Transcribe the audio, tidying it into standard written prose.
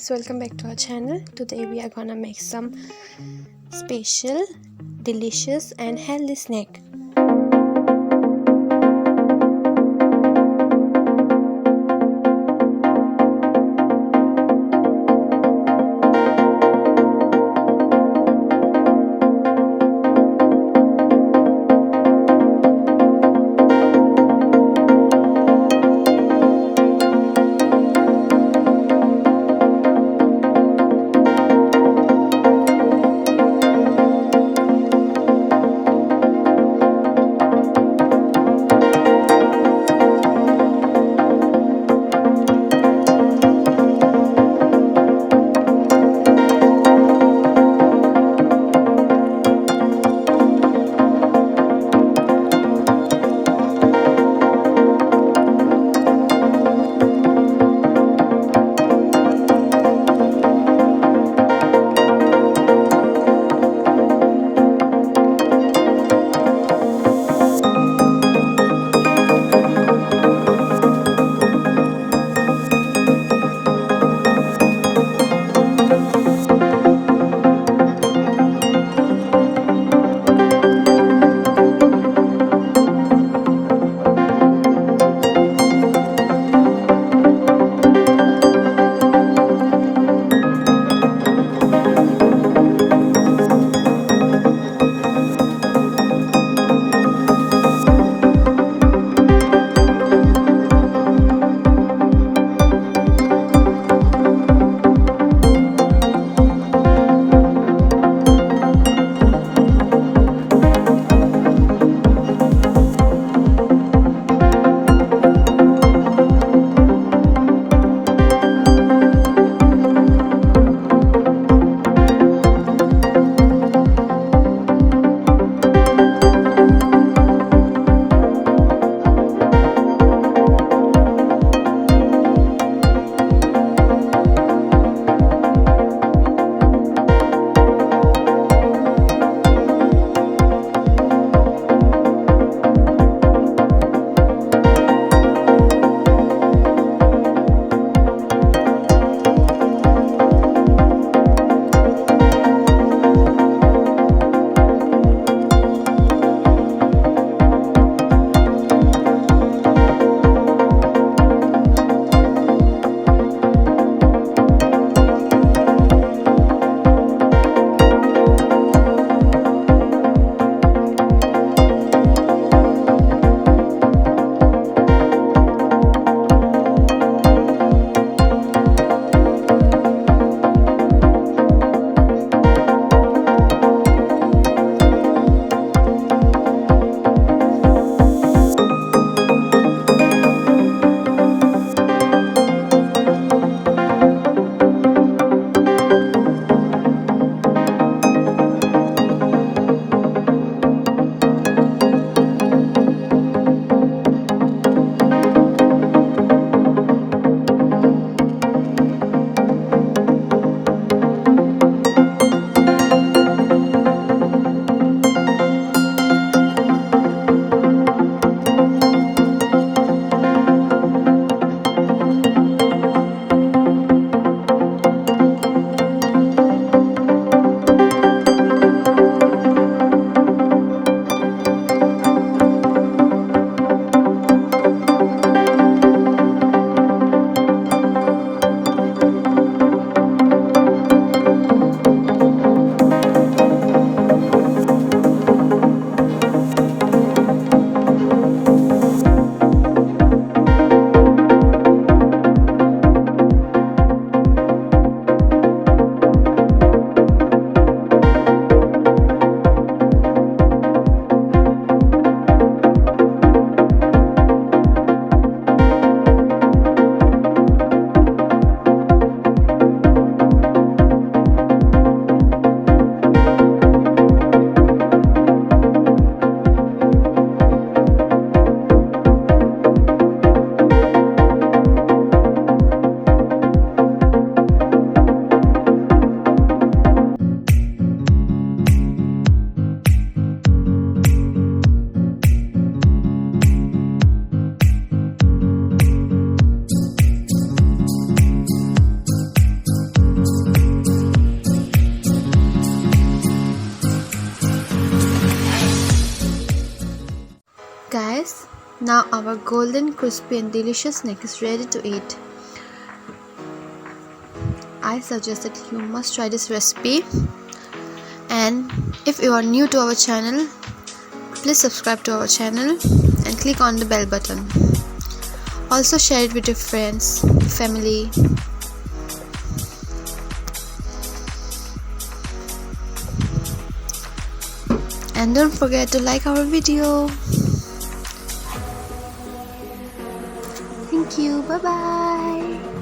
guys, welcome back to our channel. Today we are gonna make some special, delicious and healthy snack. Now our golden, crispy and delicious snack is ready to eat. I suggest that you must try this recipe, and if you are new to our channel, please subscribe to our channel and click on the bell button. Also share it with your friends, family. And don't forget to like our video. Thank you. Bye bye.